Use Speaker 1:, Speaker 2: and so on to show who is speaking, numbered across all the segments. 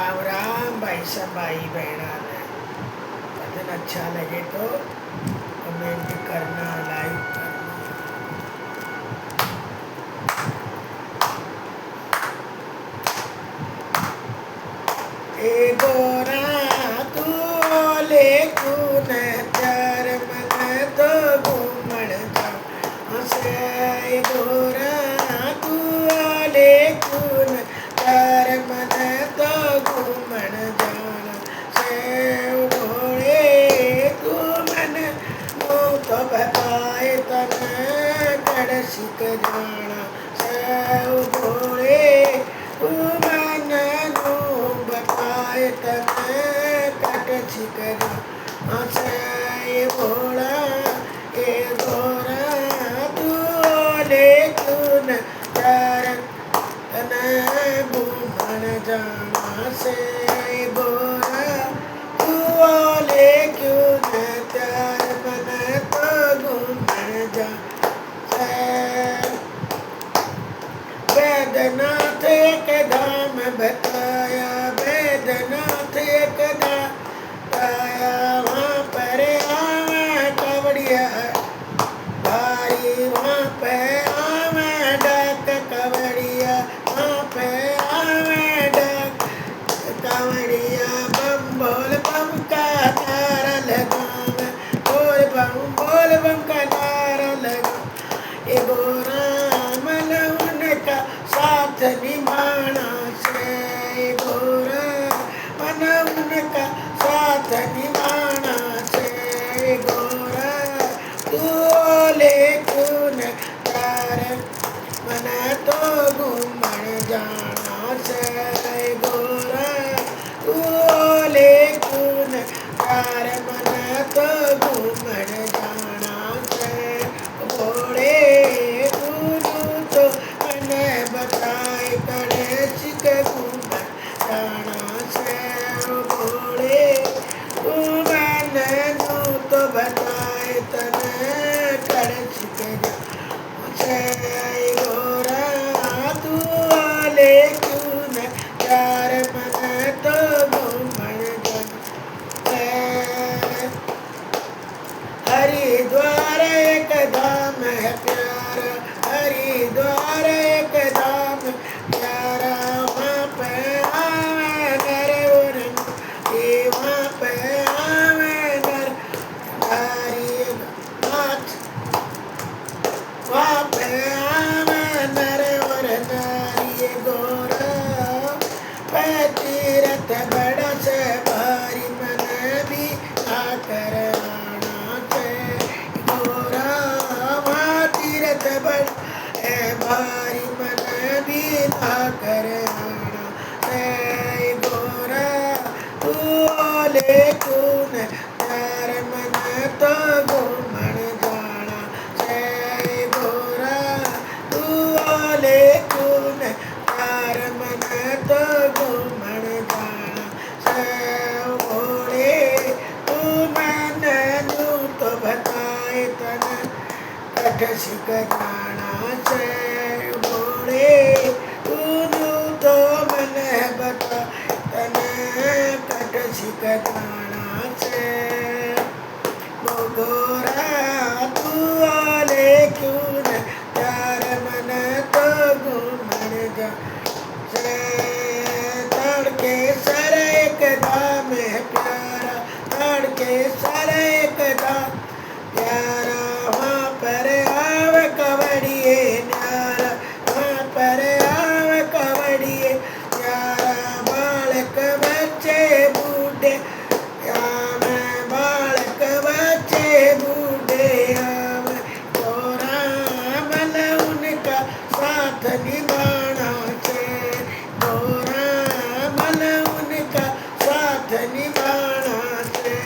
Speaker 1: राम राम भाई सब भाई बहना ने भजन अच्छा लगे तो कमेंट करना, लाइक करना। ए गोरा तू ले क्यों न चार मन तो घूमण जा हसे। ए गोरा तू ले क्यों न चार मन तो घूमण जाना से। भोले तू मन मो तो बताए तन कड़ सिक जाना से। भोले तू मन नो बताए तन कट सिक जाना से। भोला ए गोरा तू ले क्यों न चार तन घूमण जाना से। गोरा तू ले क्यों न त्यार मन तो घूमण जा से। वैद्यनाथ एक धाम बताया, वैद्यनाथ एक धाम बताया, वहाँ पर आवा कवड़िया भारी, वहाँ पे आवे डाक कवड़िया, वहाँ पे आवे डाक कवड़िया। बम बोल बम का नारा लगावे, बोल बम का नारा लगा। ए गोरा मन उनका साथ निभाना से। ए गोरा मन उनका साथ निभाना से। ए गोरा तू ले क्यों न तार मन तो घूमण जाना से। ए गोरा तू ले क्यों न तार मन तो घूमण जाना से। भोले तू तो मैंने बताए करे सिक घूमण जाना से। भोले तू मैंने तो बताए तने कर सिक जाना से। गोरा तू ले क्यों न चार मन तो घूमण जाना से। हरिद्वार एक धाम है प्यारा, हरिद्वार एक धाम प्यारा, वहाँ पे आवे नर और नारी, वहाँ पे आवे नर नारी नाथ, वहाँ पे आवे नर और नारी। गोरा पे तीरथ बड़ा से भारी मन भी आकर आना से। गोरा वहाँ तीरथ बड़ा है भारी मन भी आकर आना से। गोरा तू ले क्यों न चार मन तो घूमण जाना से। गोरा तू ले क्यों न चार मन तो घूमण जाना से। भोले तू मन नू तो बताए तन कट सिक जाना से। भोले तू नू तो मन बता तन कट सिक जाना से। गोरा तू ले क्यों न चार मन तो घूमण जा से। तड़के सर एक धाम है प्यारा, तड़के सर एक धाम प्यारा, वहाँ पर आव कवड़िए न्यारा, वहाँ पर आव कवड़िए न्यारा। बालक बच्चे बूढ़े आवे, बालक बच्चे बूढ़े आवे। गोरा मन उनका साथ निभाना से। गोरा मन उनका साथ निभाना से।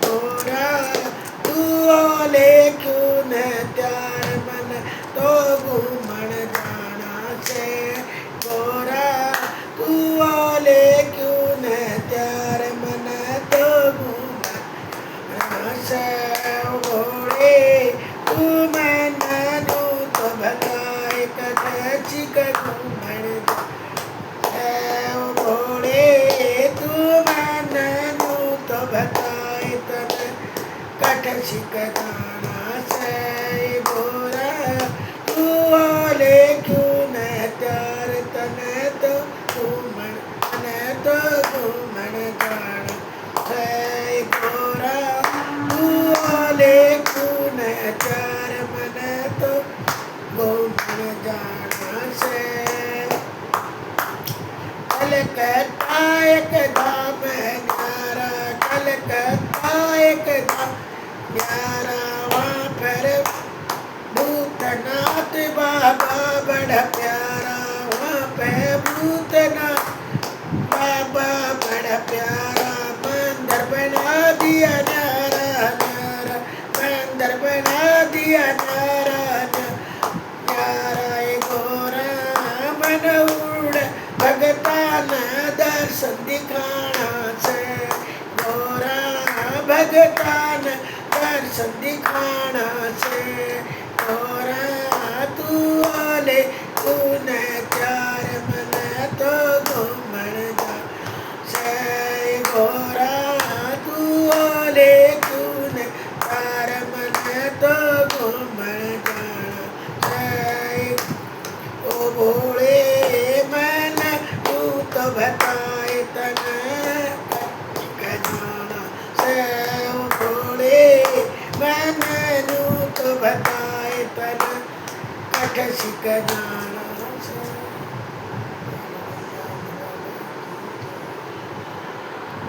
Speaker 1: गोरा तू ले क्यों न त्यार मन तो घूमण जाना से। गोरा तू ले क्यों न त्यार मन तो घूमण जाना से। भोले तू मन नो तो बताए कटे सिक घूमण जा से। भोले शिक जाना से गोरा तू वाले क्यों न त्यार तने तो घूमन जाना से गोरा तू वाले क्यों न त्यार मन तो घूमन जाना से कलकत्ता एक धाम है न्यारा कलकत्ता एक धाम न्यारा वहाँ पर भूतनाथ बाबा बड़ा प्यारा वहाँ पे भूतनाथ बाबा बड़ा प्यारा मंदिर बना दिया न्यारा न्यारा मंदिर बना दिया न्यारा न्यारा गोरा मन उड़ भगतान दर्शन दिखाना से गोरा भगतान दर्शन दिखाना से गोरा तू वाले तूने प्यार मन तो घूमन जा से गोरा तू वाले तूने प्यार मन तो घूमन जाना से ओ भोले मन तू तो बताए तन जाना से ओ भोले मन तू तो बताए तन कठ सिक जाना